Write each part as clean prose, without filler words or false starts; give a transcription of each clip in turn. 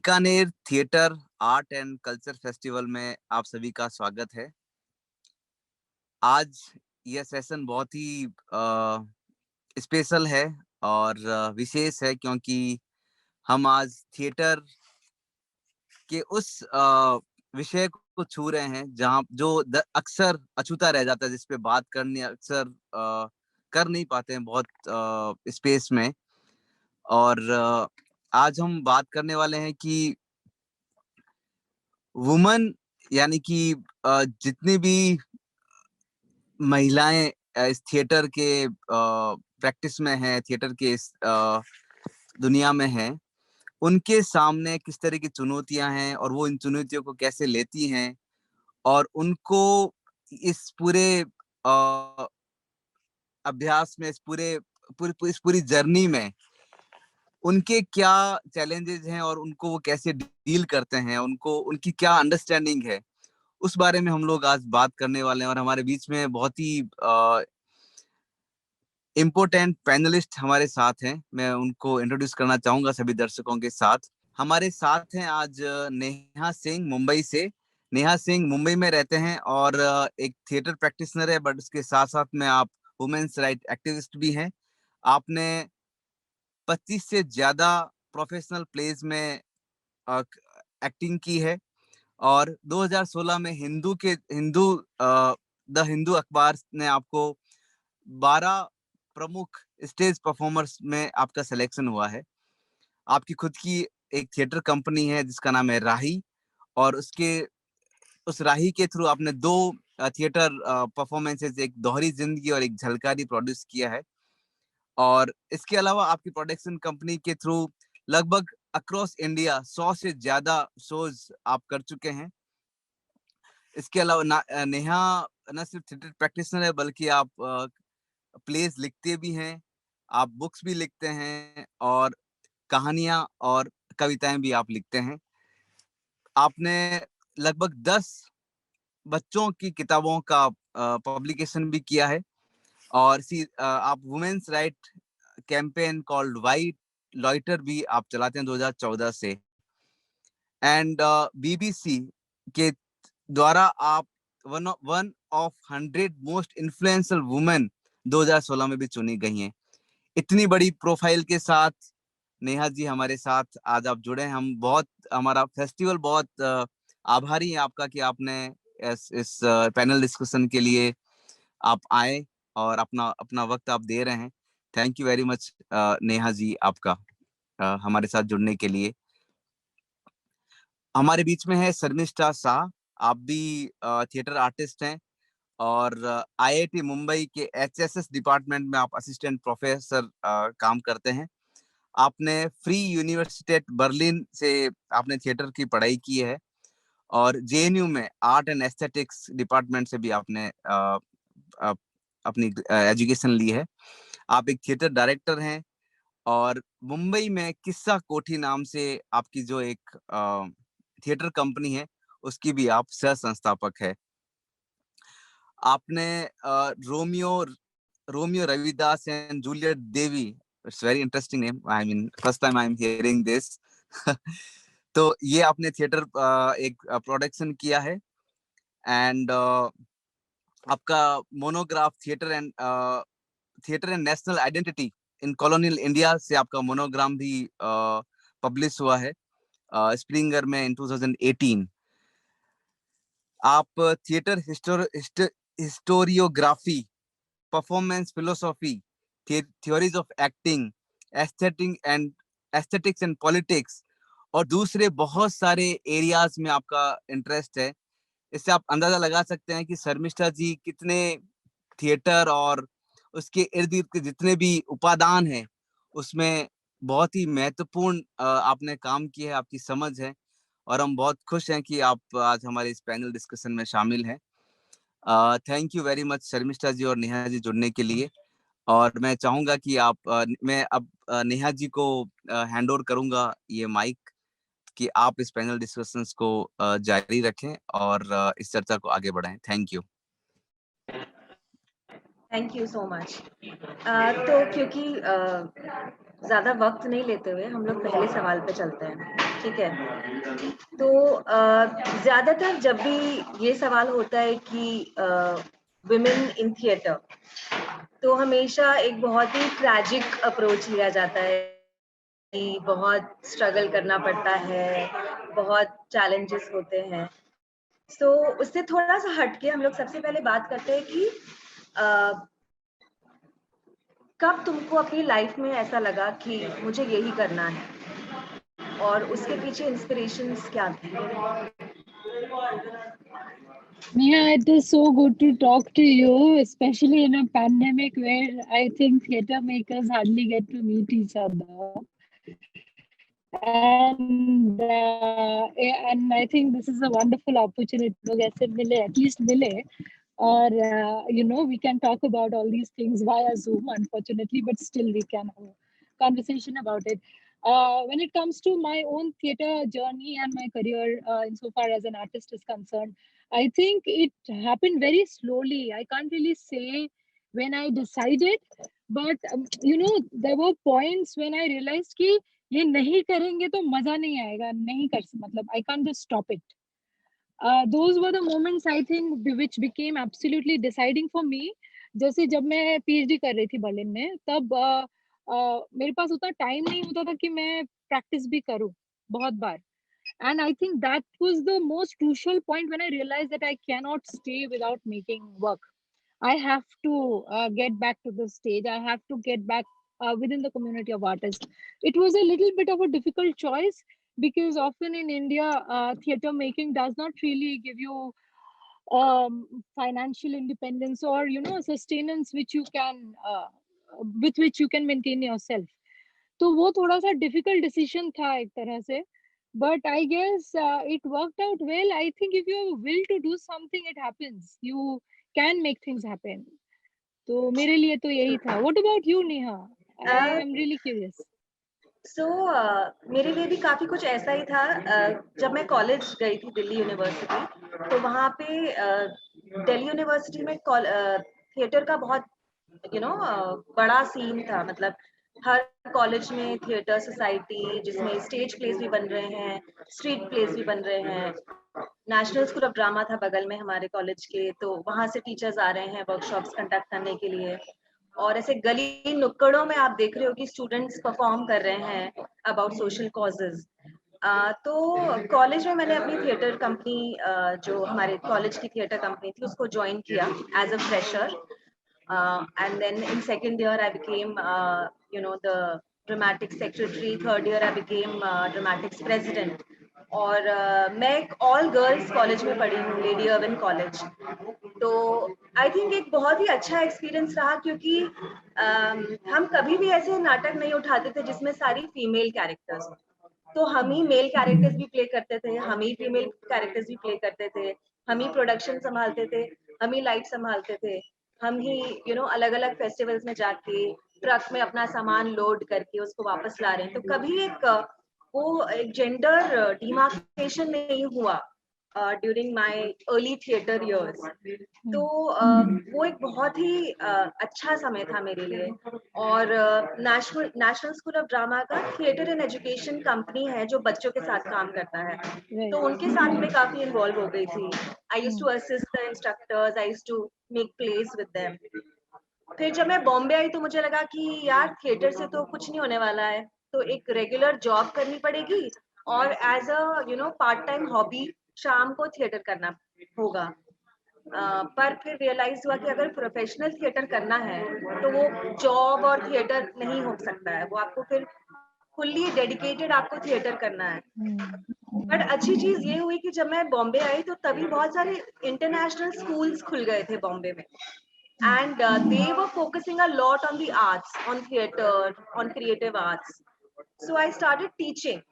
Bikaner theatre art and culture festival में आप सभी का स्वागत है। आज यह सेशन बहुत ही स्पेशल है और विशेष है क्योंकि हम आज थिएटर के उस विषय को छू रहे हैं जहाँ जो अक्सर अछूता रह जाता है, जिस पे बात करनी अक्सर कर नहीं पाते हैं बहुत स्पेस में। और आज हम बात करने वाले हैं कि वुमन यानी कि जितनी भी महिलाएं इस थिएटर के प्रैक्टिस में हैं, थिएटर के इस दुनिया में हैं, उनके सामने किस तरह की चुनौतियां हैं और वो इन चुनौतियों को कैसे लेती हैं और उनको इस पूरे अभ्यास में, इस पूरी जर्नी में उनके क्या चैलेंजेस हैं और उनको वो कैसे डील करते हैं, उनको उनकी क्या अंडरस्टैंडिंग है, उस बारे में हम लोग आज बात करने वाले हैं। और हमारे बीच में बहुत ही इम्पोर्टेंट पैनलिस्ट हमारे साथ हैं। मैं उनको इंट्रोड्यूस करना चाहूंगा सभी दर्शकों के साथ। हमारे साथ हैं आज नेहा सिंह मुंबई से। नेहा सिंह मुंबई में रहते हैं और एक थिएटर प्रैक्टिशनर है, बट उसके साथ साथ में आप वुमेन्स राइट एक्टिविस्ट भी हैं। आपने 25 से ज्यादा प्रोफेशनल प्लेज में एक्टिंग की है और 2016 में द हिंदू अखबार ने आपको 12 प्रमुख स्टेज परफॉर्मर्स में आपका सिलेक्शन हुआ है। आपकी खुद की एक थिएटर कंपनी है जिसका नाम है राही, और उस राही के थ्रू आपने 2 थिएटर परफॉर्मेंसेस, एक दोहरी जिंदगी और एक झलकारी, प्रोड्यूस किया है। और इसके अलावा आपकी प्रोडक्शन कंपनी के थ्रू लगभग अक्रॉस इंडिया 100 से ज्यादा शोज आप कर चुके हैं। इसके अलावा नेहा न सिर्फ थिएटर प्रैक्टिशनर है, बल्कि आप प्लेस लिखते भी हैं, आप बुक्स भी लिखते हैं और कहानियां और कविताएं भी आप लिखते हैं। आपने लगभग 10 बच्चों की किताबों का पब्लिकेशन भी किया है और आप women's right campaign called why loiter भी आप चलाते हैं 2014 से। एंड बीबीसी के द्वारा आप one of 100 most influential women 2016 में भी चुनी गई हैं। इतनी बड़ी प्रोफाइल के साथ नेहा जी हमारे साथ आज आप जुड़े हैं। हमारा फेस्टिवल बहुत आभारी है आपका कि आपने इस पैनल डिस्कशन के लिए आप आए और अपना अपना वक्त आप दे रहे हैं। Thank you very much Neha ji, आपका हमारे साथ जुड़ने के लिए। हमारे बीच में है शर्मिष्ठा शाह। आप भी थिएटर आर्टिस्ट हैं और आईआईटी मुंबई के एचएसएस डिपार्टमेंट में आप असिस्टेंट प्रोफेसर काम करते हैं। आपने फ्री यूनिवर्सिटी बर्लिन से आपने थिएटर की पढ़ाई की है और जेएनयू में आर्ट एंड एस्थेटिक्स डिपार्टमेंट से भी आपने अपनी एजुकेशन ली है। आप एक थिएटर डायरेक्टर हैं और मुंबई में किस्सा कोठी नाम से आपकी जो एक थिएटर कंपनी है, उसकी भी आप सह संस्थापक है। आपने Romeo Romeo Ravidas and Juliet Devi, it's very interesting name, I mean first time I am hearing this. तो ये आपने थिएटर एक प्रोडक्शन किया है। एंड आपका monograph theatre and national identity in colonial India से आपका मोनोग्राम भी पब्लिश हुआ है स्प्रिंगर में इन 2018। आप theatre historiography, performance philosophy, theories of acting, aesthetics and politics और दूसरे बहुत सारे एरियाज में आपका इंटरेस्ट है। इससे आप अंदाजा लगा सकते हैं कि शर्मिष्ठा जी कितने थिएटर और उसके इर्द गिर्द के जितने भी उपादान हैं, उसमें बहुत ही महत्वपूर्ण आपने काम किया है, आपकी समझ है। और हम बहुत खुश हैं कि आप आज हमारे इस पैनल डिस्कशन में शामिल हैं। Thank you very much Sharmishtha ji और नेहा जी जुड़ने के लिए। और मैं चाहूंगा कि मैं अब नेहा जी को हैंड ओवर करूंगा ये माइक, कि आप इस पैनल डिस्कशंस को जारी रखें और इस चर्चा को आगे बढ़ाएं। Thank you. Thank you so much. तो क्योंकि ज़्यादा वक्त नहीं लेते हुए हम लोग पहले सवाल पे चलते हैं। ठीक है, तो ज्यादातर जब भी ये सवाल होता है कि विमेन इन थिएटर, तो हमेशा एक बहुत ही ट्रैजिक अप्रोच लिया जाता है कि बहुत स्ट्रगल करना पड़ता है, बहुत चैलेंजेस होते हैं। सो उससे थोड़ा सा हटके हम लोग सबसे पहले बात करते हैं कि अ, कब तुमको अपनी लाइफ में ऐसा लगा कि मुझे यही करना है, और उसके पीछे इंस्पिरेशंस क्या थे? Yeah, it is so good to talk to you, especially in a pandemic where I think theatre makers hardly get to meet each other. And I think this is a wonderful opportunity. लोग ऐसे मिले, at least मिले, or we can talk about all these things via Zoom, unfortunately, but still we can have a conversation about it. When it comes to my own theatre journey and my career, insofar as an artist is concerned, I think it happened very slowly. I can't really say when I decided, but there were points when I realized कि ये नहीं करेंगे तो मजा नहीं आएगा, नहीं कर मतलब I can't just stop it. Those were the moments I think which became absolutely deciding for me. जैसे जब मैं PhD कर रही थी बर्लिन में, तब मेरे पास उतना टाइम नहीं होता था कि मैं प्रैक्टिस भी करूं बहुत बार. And I think that was the most crucial point when I realized that I cannot stay without making work. I have to get back to the stage. I have to get back within the community of artists. It was a little bit of a difficult choice because often in India, theater making does not really give you financial independence or sustenance which you can with which you can maintain yourself. तो वो थोड़ा सा difficult decision था एक तरह से, but I guess it worked out well. I think if you will to do something it happens, you can make things happen. तो मेरे लिए तो यही था. What about you Neha? I am really curious. So मेरे लिए भी काफ़ी कुछ ऐसा ही था. जब मैं कॉलेज गई थी दिल्ली यूनिवर्सिटी, तो वहाँ पे दिल्ली यूनिवर्सिटी में थिएटर का बहुत बड़ा सीन था. मतलब हर कॉलेज में थिएटर सोसाइटी, जिसमें स्टेज प्लेस भी बन रहे हैं, स्ट्रीट प्लेस भी बन रहे हैं. नेशनल स्कूल ऑफ ड्रामा था बगल में हमारे कॉलेज के, तो वहाँ से टीचर्स आ रहे हैं वर्कशॉप्स कंडक्ट करने के लिए. और ऐसे गली नुक्कड़ों में आप देख रहे हो कि स्टूडेंट्स परफॉर्म कर रहे हैं अबाउट सोशल कॉजेज. तो कॉलेज में मैंने अपनी थिएटर कंपनी, जो हमारे कॉलेज की थिएटर कंपनी थी, उसको ज्वाइन किया as a fresher. And then in second year I became the dramatics secretary. Third year I became dramatics president. और मैं एक ऑल गर्ल्स कॉलेज में पढ़ी हूँ, लेडी अर्विन कॉलेज. तो आई थिंक एक बहुत ही अच्छा एक्सपीरियंस रहा, क्योंकि हम कभी भी ऐसे नाटक नहीं उठाते थे जिसमें सारी फीमेल कैरेक्टर्स. तो हम ही मेल कैरेक्टर्स भी प्ले करते थे, हम ही फीमेल कैरेक्टर्स भी प्ले करते थे, हम ही प्रोडक्शन संभालते थे, हम ही लाइट संभालते थे, हम ही अलग अलग फेस्टिवल्स में जाके ट्रक में अपना सामान लोड करके उसको वापस ला रहे हैं. तो कभी वो एक जेंडर डिमार्केशन नहीं हुआ during my early theatre years. तो वो एक बहुत ही अच्छा समय था मेरे लिए. और नेशनल स्कूल ऑफ ड्रामा का थिएटर एंड एजुकेशन कंपनी है जो बच्चों के साथ काम करता है. तो उनके साथ मैं काफी इन्वॉल्व हो गई थी. I used to assist the instructors, I used to make plays with them. फिर जब मैं बॉम्बे आई तो मुझे लगा कि यार थिएटर से तो कुछ नहीं होने वाला है, तो एक रेगुलर जॉब करनी पड़ेगी और as a part time hobby शाम को थिएटर करना होगा. पर फिर रियलाइज हुआ कि अगर प्रोफेशनल थिएटर करना है तो वो जॉब और थिएटर नहीं हो सकता है. वो आपको फिर फुल्ली डेडिकेटेड आपको थिएटर करना है. बट अच्छी चीज ये हुई कि जब मैं बॉम्बे आई तो तभी बहुत सारे इंटरनेशनल स्कूल्स खुल गए थे बॉम्बे में. And they were focusing a lot on the arts, on theater, on creative arts. So I started teaching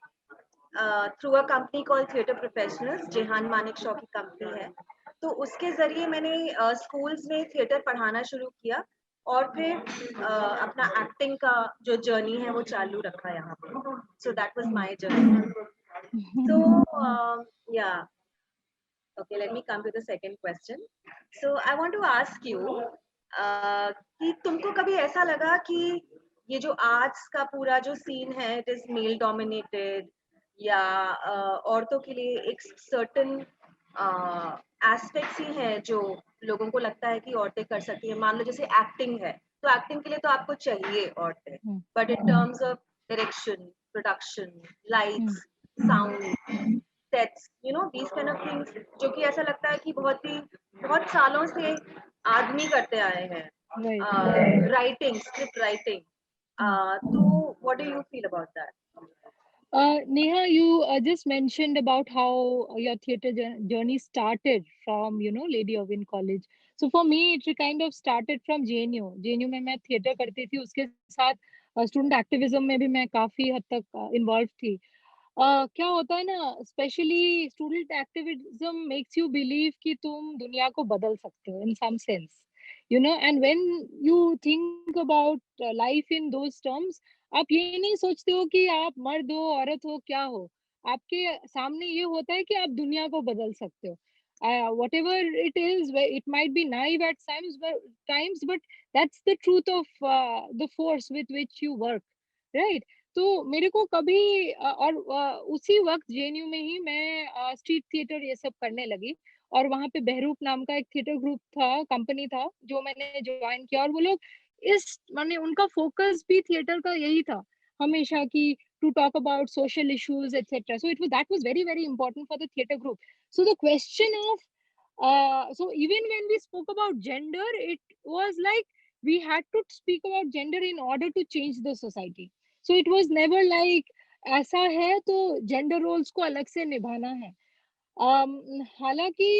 through a company called Theatre Professionals. Jehan Manik Shaw की कंपनी है. तो उसके जरिए मैंने स्कूल्स में थिएटर पढ़ाना शुरू किया और फिर अपना एक्टिंग का जो जर्नी है वो चालू रखा यहाँ पे. सो that was my journey. So yeah. Okay, let me come to the second question. So I want to ask you कि तुमको कभी ऐसा लगा कि ये जो आर्ट्स का पूरा जो सीन है, इट इज मेल डोमिनेटेड, या औरतों के लिए एक सर्टेन एस्पेक्ट्स ही हैं जो लोगों को लगता है कि औरतें कर सकती हैं। मान लो जैसे एक्टिंग है, तो एक्टिंग के लिए तो आपको चाहिए औरतें, but in terms of direction, production, lights, sound, sets, you know these kind of things, जो कि ऐसा लगता है कि बहुत सालों से आदमी करते आए हैं। Right. राइटिंग, स्क्रिप्ट राइटिंग, तो what do you feel about that? Neha, you just mentioned about how your theater journey started from, Lady Irwin College. So for me, it kind of started from JNU. JNU में मैं theater करती थी, उसके साथ student activism में भी मैं काफी हद तक involved थी. क्या होता है ना, specially student activism makes you believe कि तुम दुनिया को बदल सकते हो in some sense, and when you think about life in those terms, आप ये नहीं सोचते हो कि आप मर्द हो, औरत हो, क्या हो, आपके सामने ये होता है कि आप दुनिया को बदल सकते हो. Whatever it is, it might be naive at times, but that's the truth of the force with which you work, right? तो मेरे को कभी और उसी वक्त जेएनयू में ही मैं स्ट्रीट थिएटर ये सब करने लगी, और वहां पे बहरूप नाम का एक थिएटर ग्रुप था, कंपनी था, जो मैंने ज्वाइन किया, और वो लोग इस माने उनका फोकस भी थिएटर का यही था हमेशा की, to talk about social issues etcetera. So that was very very important for the theatre group. So the question of so even when we spoke about gender, it was like we had to speak about gender in order to change the society. So it was never like ऐसा है तो gender roles को अलग से निभाना है. हालांकि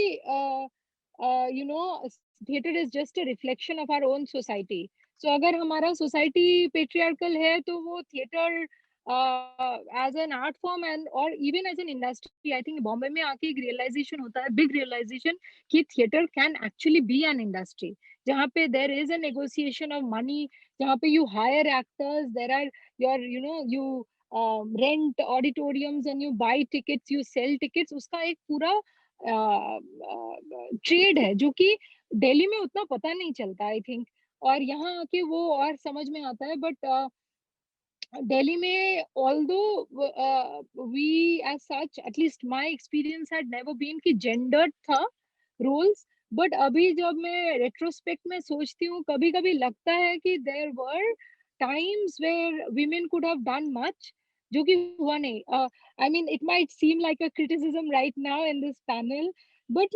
you know theatre is just a reflection of our own society. So अगर हमारा सोसाइटी पेट्रियार्कल है, तो वो theatre as an art form and और even as an industry, I think Bombay में आके एक रियलाइजेशन होता है, बिग रियलाइजेशन, कि theatre can actually be an industry, जहाँ पे there is a negotiation of money, जहाँ पे you hire actors, there are your you rent auditoriums and you buy tickets, you sell tickets. उसका एक पूरा ट्रेड है, जो कि दिल्ली में उतना पता नहीं चलता, आई थिंक, और यहाँ आके वो और समझ में आता है. बट Delhi में, although we as such, at least my experience had never been कि gendered था roles, but अभी जब मैं retrospect में सोचती हूँ, कभी कभी लगता है कि there were times where women could have done much, जो कि हुआ नहीं. I mean, it might seem like a criticism right now in this panel, but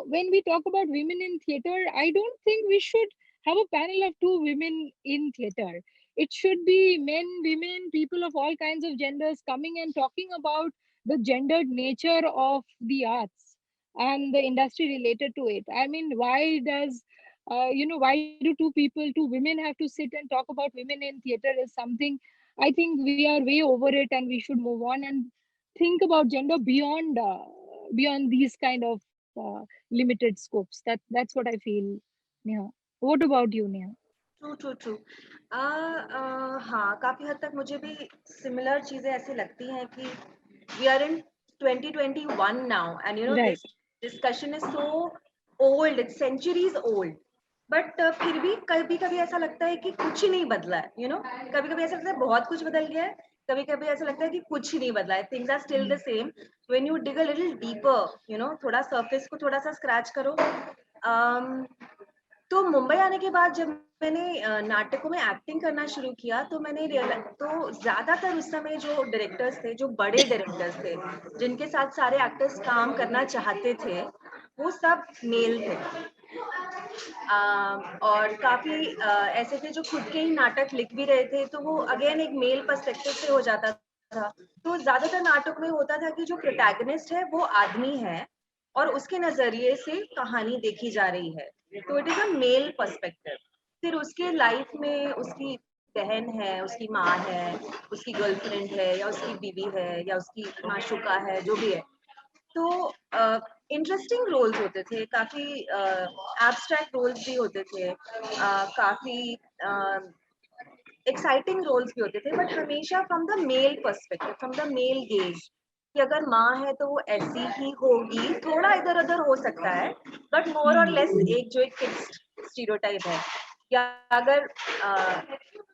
when we talk about women in theater, I don't think we should have a panel of two women in theater. It should be men, women, people of all kinds of genders coming and talking about the gendered nature of the arts and the industry related to it. I mean, why does why do two women have to sit and talk about women in theater is something I think we are way over it, and we should move on and think about gender beyond these kind of limited scopes. That's what I feel. Neha, what about you, Neha? True true true. हाँ, काफी हद तक मुझे भी similar चीजें ऐसी लगती हैं कि we are in 2021 now, and Right. This discussion is so old, it's centuries old, but फिर भी कभी कभी ऐसा लगता है कि कुछ ही नहीं बदला है. कभी कभी ऐसा लगता है बहुत कुछ बदल गया है, कभी कभी ऐसा लगता है कि कुछ ही नहीं बदला है. Things are still the same. When you dig a little deeper, थोड़ा सरफेस को थोड़ा सा स्क्रैच करो. तो मुंबई आने के बाद जब मैंने नाटकों में एक्टिंग करना शुरू किया, तो तो ज्यादातर उस समय जो डायरेक्टर्स थे, जो बड़े डायरेक्टर्स थे, जिनके साथ सारे एक्टर्स काम करना चाहते थे, वो सब मेल थे. और काफी ऐसे थे जो खुद के ही नाटक लिख भी रहे थे, तो वो अगेन एक मेल पर्सपेक्टिव से हो जाता था. तो ज्यादातर नाटक में होता था कि जो प्रोटैगनिस्ट है वो आदमी है और उसके नजरिए से कहानी देखी जा रही है, तो it is a male perspective. फिर उसके लाइफ में उसकी बहन है, उसकी माँ है, उसकी गर्लफ्रेंड है, या उसकी बीवी है, या उसकी माशूका है, जो भी है. तो इंटरेस्टिंग रोल्स होते थे, काफी एब्स्ट्रैक्ट रोल्स भी होते थे, काफी एक्साइटिंग रोल्स भी होते थे, but always from the male perspective, from the male gaze, कि अगर माँ है तो वो ऐसी ही होगी, थोड़ा इधर उधर हो सकता है, बट मोर और लेस जो एक फिक्स्ड स्टीरियोटाइप है. या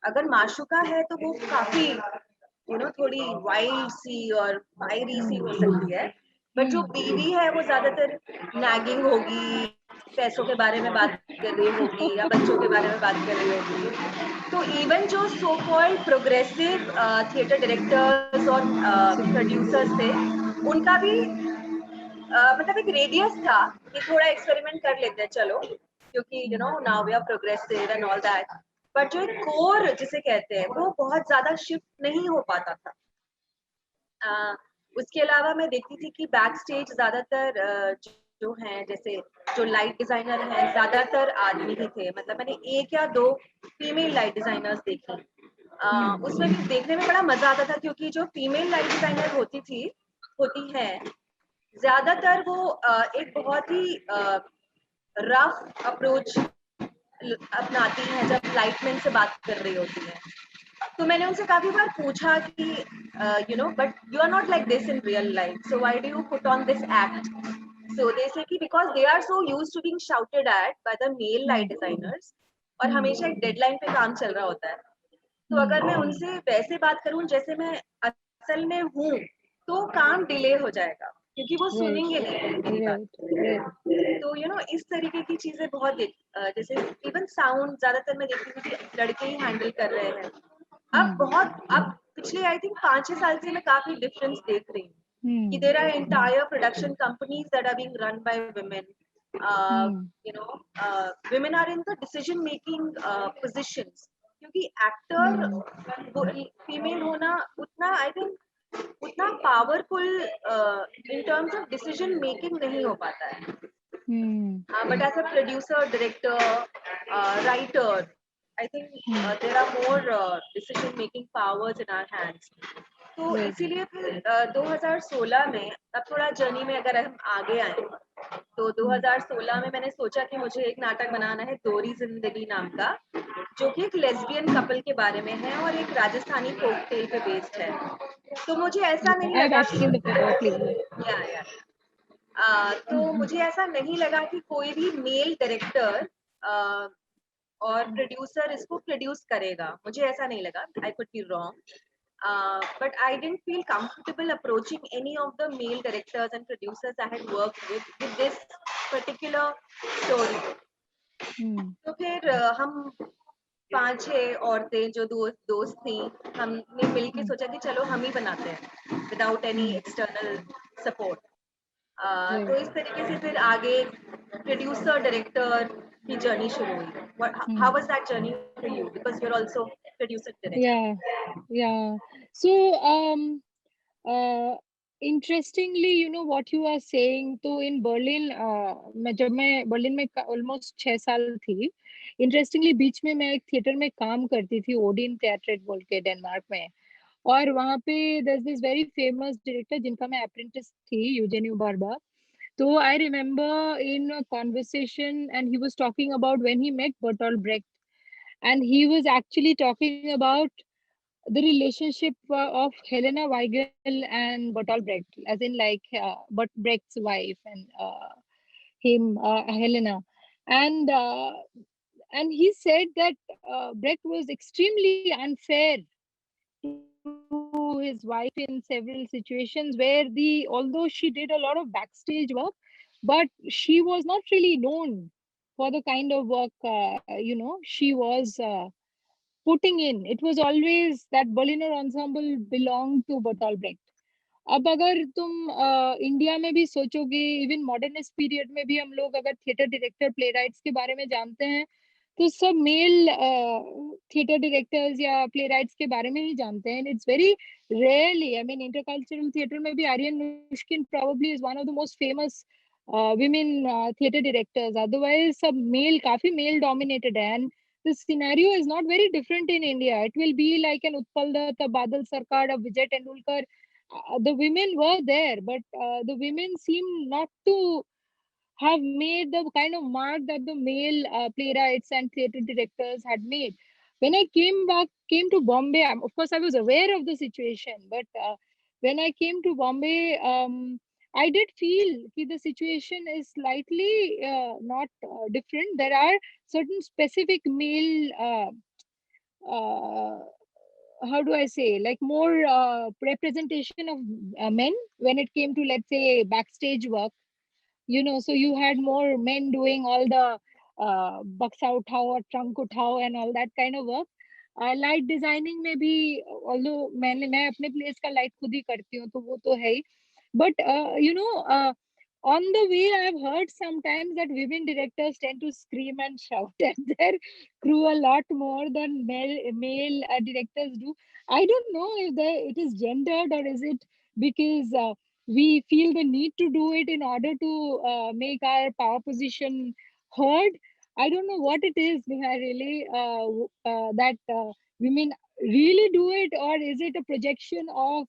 अगर माशूका है तो वो काफी थोड़ी वाइल्ड सी और फायरी सी हो सकती है, बट जो बीवी है वो ज्यादातर नैगिंग होगी, पैसों के बारे में बात कर रही होगी या बच्चों के बारे में बात कर रही होगी। तो इवन जो so called progressive theatre directors और प्रोड्यूसर्स थे, उनका भी मतलब एक रेडियस था कि थोड़ा एक्सपेरिमेंट कर लेते हैं चलो, क्योंकि now we are progressive and all that, but जो कोर जिसे कहते हैं वो बहुत ज्यादा शिफ्ट नहीं हो पाता था। उसके अलावा मैं देखती थी कि बैक स्टेज ज्यादातर जो हैं, जैसे जो लाइट डिजाइनर हैं, ज्यादातर आदमी ही थे। मतलब मैंने एक या दो फीमेल लाइट डिजाइनर्स देखी, उसमें भी देखने में बड़ा मजा आता था, क्योंकि जो फीमेल लाइट डिजाइनर होती है, ज्यादातर वो एक बहुत ही रफ अप्रोच अपनाती हैं जब लाइटमैन से बात कर रही होती हैं। तो मैंने उनसे काफी बार पूछा कि but you are not like this in real life, so why do you put on this act? So they say कि because they are so used to being shouted at by the male light designers, और हमेशा एक deadline पे काम चल रहा होता है। तो अगर मैं उनसे वैसे बात करूं जैसे मैं असल में हूँ, तो काम डिले हो जाएगा, क्योंकि वो सुनेंगे नहीं मेरी बात। तो इस तरीके की चीजें बहुत जैसे इवन साउंड ज्यादातर मैं देखती हूँ कि लड़के ही हैंडल कर रहे हैं। अब पिछले आई थिंक 5-6 साल से मैं काफी डिफरेंस देख रही हूँ कि there are entire production companies that are being run by women. women are in the decision making positions, क्योंकि एक्टर फीमेल होना उतना आई थिंक उतना powerful in terms of decision making नहीं हो पाता है। But as a producer, director, writer, I think there are more decision making powers in our hands. तो इसीलिए फिर 2016 में, अब थोड़ा जर्नी में अगर हम आगे आए, तो 2016 में मैंने सोचा कि मुझे एक नाटक बनाना है, दोहरी जिंदगी नाम का, जो कि एक लेस्बियन कपल के बारे में है और एक राजस्थानी फोक टेल पे बेस्ड है। तो मुझे ऐसा नहीं लगा तो मुझे ऐसा नहीं लगा कि कोई भी मेल डायरेक्टर और प्रोड्यूसर इसको प्रोड्यूस करेगा। मुझे ऐसा नहीं लगा, I could be wrong, but I didn't feel comfortable approaching any of the male directors and producers I had worked with this particular story. तो फिर हम 5-6 औरतें जो दोस्त थी, हमने मिलके सोचा कि चलो हम ही बनाते हैं विदाउट एनी एक्सटर्नल सपोर्ट। तो इस तरीके से फिर आगे प्रोड्यूसर डायरेक्टर की जर्नी शुरू हुई। How was that journey for you? Because you're also producer director. Yeah. So interestingly, what you are saying, तो in Berlin, जब मैं बर्लिन में ऑलमोस्ट 6 साल थी, इंटरेस्टिंगली बीच में मैं एक थिएटर में काम करती थी, ओडिन थिएटर बोल के डेनमार्क में, और वहाँ पे there's this very famous director जिनका मैं अप्रेंटिस थी, Eugenio बार्बा। So I remember in a conversation, and he was talking about when he met Bertolt Brecht, and he was actually talking about the relationship of Helena Weigel and Bertolt Brecht, as in like Brecht's wife and him, Helena, and uh, and he said that Brecht was extremely unfair to his wife in several situations where although she did a lot of backstage work, but she was not really known for the kind of work she was putting in. It was always that Berliner ensemble belonged to Bertolt Brecht. अब अगर तुम India में भी सोचोगे, even modernist period में भी हम लोग अगर थिएटर डायरेक्टर प्ले राइट्स के बारे में जानते हैं, तो सब मेल थिएटर डायरेक्टर्स या प्ले राइट्स के बारे में ही जानते हैं। It's very rarely, I mean intercultural theatre में भी Ariane Mnouchkine probably is one of the most famous women theater directors. Otherwise सब मेल, काफी मेल डोमिनेटेड है, and the scenario is not very different in India. It will be like an Utpal Dutt, a Badal Sarkar, a Vijay Tendulkar. The women were there, but the women seem not to have made the kind of mark that the male playwrights and theater directors had made. When I came to Bombay, of course I was aware of the situation, but when I came to Bombay, I did feel that the situation is slightly not different. There are certain specific male how do I say, like more representation of men when it came to, let's say, backstage work, you know. So you had more men doing all the baksa uthao or trunk uthao and all that kind of work. Light designing में भी, although मैं अपने place का light खुद ही करती हूँ, तो वो तो है ही. But on the way, I've heard sometimes that women directors tend to scream and shout at their crew a lot more than male directors do. I don't know if it is gendered, or is it because we feel the need to do it in order to make our power position heard. I don't know what it is, Neha, really, that women really do it, or is it a projection of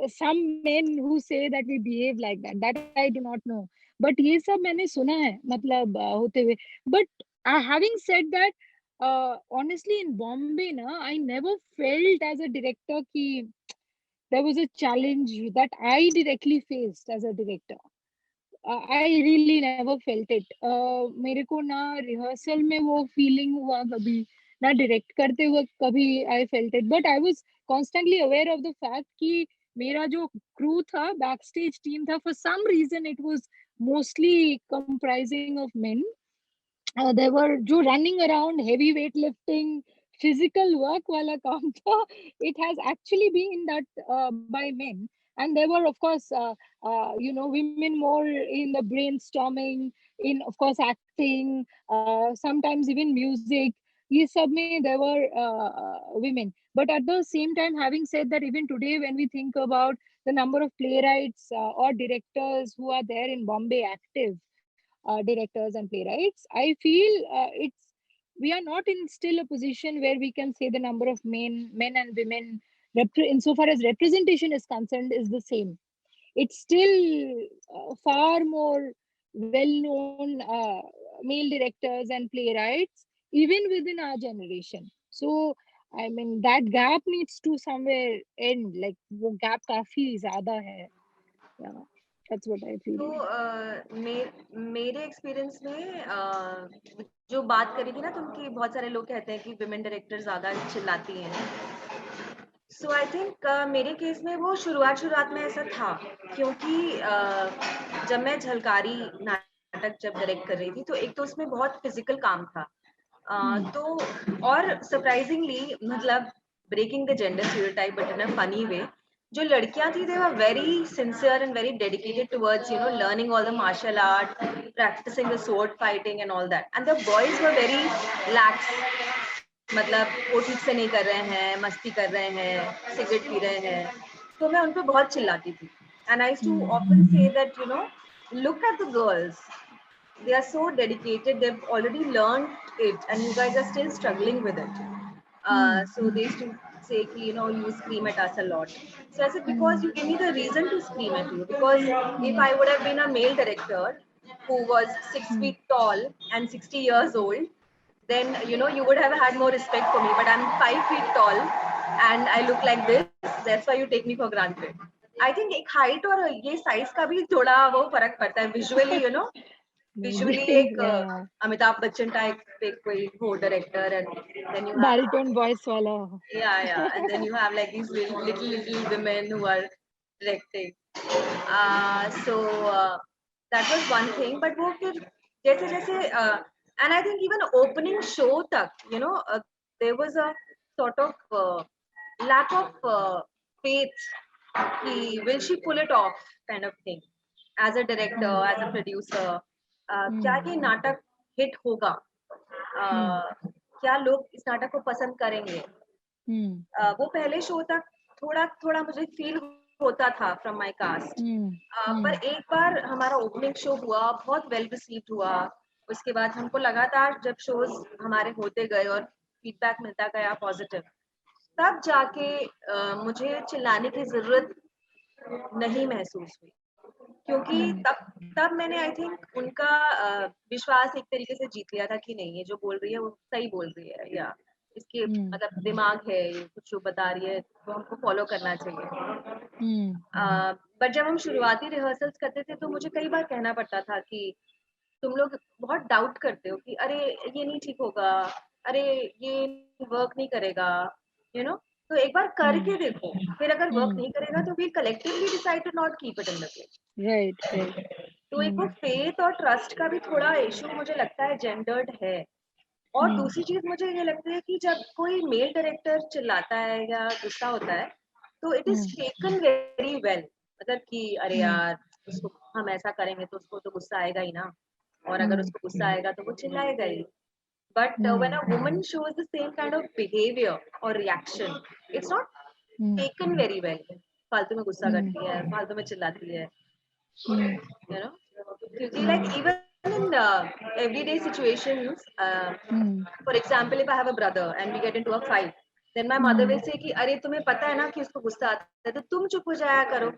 some men who say that we behave like that? That I do not know. But ये सब मैंने सुना है, मतलब होते हुए. But having said that, honestly, in Bombay, na, I never felt as a director कि there was a challenge that I directly faced as a director. I really never felt it. मेरे को ना रिहर्सल में वो feeling हुआ कभी, ना direct करते हुए कभी I felt it. But I was constantly aware of the fact कि मेरा जो crew था, backstage team था, for some reason it was mostly comprising of men. They were जो running around, heavy weight lifting, physical work वाला काम था. It has actually been that by men. And there were, of course, women more in the brainstorming, in, of course, acting, sometimes even music. ये सब में there were women. But at the same time, having said that, even today, when we think about the number of playwrights or directors who are there in Bombay active, directors and playwrights, I feel it's we are not in still a position where we can say the number of men and women insofar as representation is concerned is the same. It's still far more well-known male directors and playwrights even within our generation. So I mean that gap needs to somewhere end. Like वो gap काफी ज़्यादा है. Yeah, that's what I feel. तो मेरे experience में जो बात करी थी ना तुम कि बहुत सारे लोग कहते हैं कि विमेन डायरेक्टर ज्यादा चिल्लाती हैं. सो आई थिंक मेरे केस में वो शुरुआत में ऐसा था क्योंकि जब मैं झलकारी नाटक जब डायरेक्ट कर रही थी तो एक तो उसमें बहुत फिजिकल काम था. तो और सरप्राइजिंगली मतलब breaking the gender stereotype but in a funny way, जो लड़कियां थी they were very sincere and very dedicated towards learning all the martial art, practising the sword fighting and all that, and the boys were very lax. मतलब वो ठीक से नहीं कर रहे हैं, मस्ती कर रहे हैं, सिगरेट पी रहे हैं. तो मैं उन पे बहुत चिल्लाती थी. And I used to often say that look at the girls, they are so dedicated, they've already learned it and you guys are still struggling with it. So they used to say you scream at us a lot. So I said, because you give me the reason to scream at you, because if I would have been a male director who was 6 feet tall and 60 years old, then you would have had more respect for me, but I'm 5 feet tall and I look like this, that's why you take me for granted. I think एक height और ये size का भी थोड़ा वो फर्क पड़ता है visually, visually एक अमिताभ बच्चन टाइप एक कोई हो director, and then you have baritone voice वाला. yeah and then you have like these little women who are directing. So that was one thing, but वो फिर जैसे जैसे and I think even opening show तक there was a sort of lack of faith कि will she pull it off kind of thing, as a director, as a producer. क्या ये नाटक hit होगा, क्या लोग इस नाटक को पसंद करेंगे. वो पहले शो तक थोड़ा थोड़ा मुझे फील होता था फ्रॉम माय कास्ट. पर एक बार हमारा ओपनिंग शो हुआ, बहुत वेल रिसीव्ड हुआ. उसके बाद हमको लगातार जब शोज हमारे होते गए और फीडबैक मिलता गया पॉजिटिव, तब जाके मुझे चिल्लाने की जरूरत नहीं महसूस हुई, क्योंकि तब मैंने आई थिंक उनका विश्वास एक तरीके से जीत लिया था कि नहीं, ये जो बोल रही है वो सही बोल रही है, या इसके मतलब दिमाग है, ये कुछ जो बता रही है तो हमको फॉलो करना चाहिए. बट जब हम शुरुआती रिहर्सल्स करते थे तो मुझे कई बार कहना पड़ता था कि तुम लोग बहुत डाउट करते हो कि अरे ये नहीं ठीक होगा, अरे ये वर्क नहीं करेगा, तो एक बार करके देखो, फिर अगर वर्क नहीं करेगा तो we collectively decide to not keep it in the play. right. तो एक वो फेथ और ट्रस्ट का भी थोड़ा इशू मुझे लगता है जेंडर्ड है। और दूसरी चीज मुझे ये लगती है कि जब कोई मेल डायरेक्टर चिल्लाता है या गुस्सा होता है तो it is taken very well, मतलब कि अरे यार उसको हम ऐसा करेंगे तो उसको तो गुस्सा आएगा ही ना, और अगर उसको गुस्सा आएगा तो वो चिल्लाएगा ही। But when a woman shows the same kind of behaviour और reaction, it's not taken very well. फालतू में गुस्सा करती है, फालतू में चिल्लाती है, you know, क्योंकि like even in everyday situations, for example if I have a brother and we get into a fight, then my mother will say कि अरे तुम्हें पता है ना कि उसको गुस्सा आता है तो तुम चुप हो जाया करो।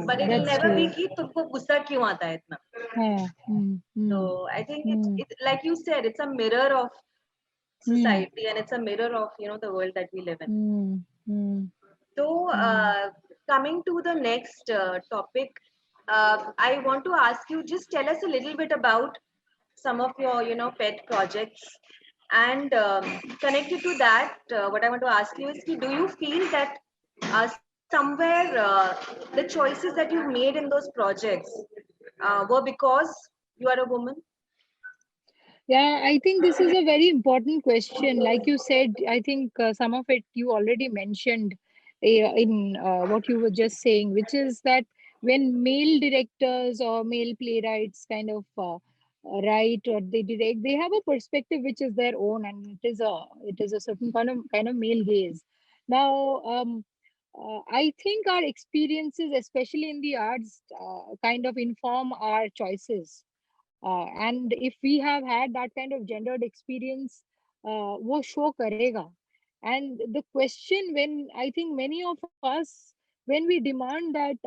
But it will That's never be true. कि तुमको गुस्सा क्यों आता है इतना। So I think it's like you said, it's a mirror of society and it's a mirror of, you know, the world that we live in. So, coming to the next topic, I want to ask you, just tell us a little bit about some of your, you know, pet projects. And connected to that, what I want to ask you is, do you feel that uh, somewhere the choices that you made in those projects were because you are a woman? Yeah, I think this is a very important question. Like you said, I think some of it you already mentioned in what you were just saying, which is that when male directors or male playwrights kind of write or they direct, they have a perspective which is their own, and it is a certain kind of male gaze. Now, I think our experiences, especially in the arts, kind of inform our choices, and if we have had that kind of gendered experience, वो show करेगा. And the question, when I think many of us, when we demand that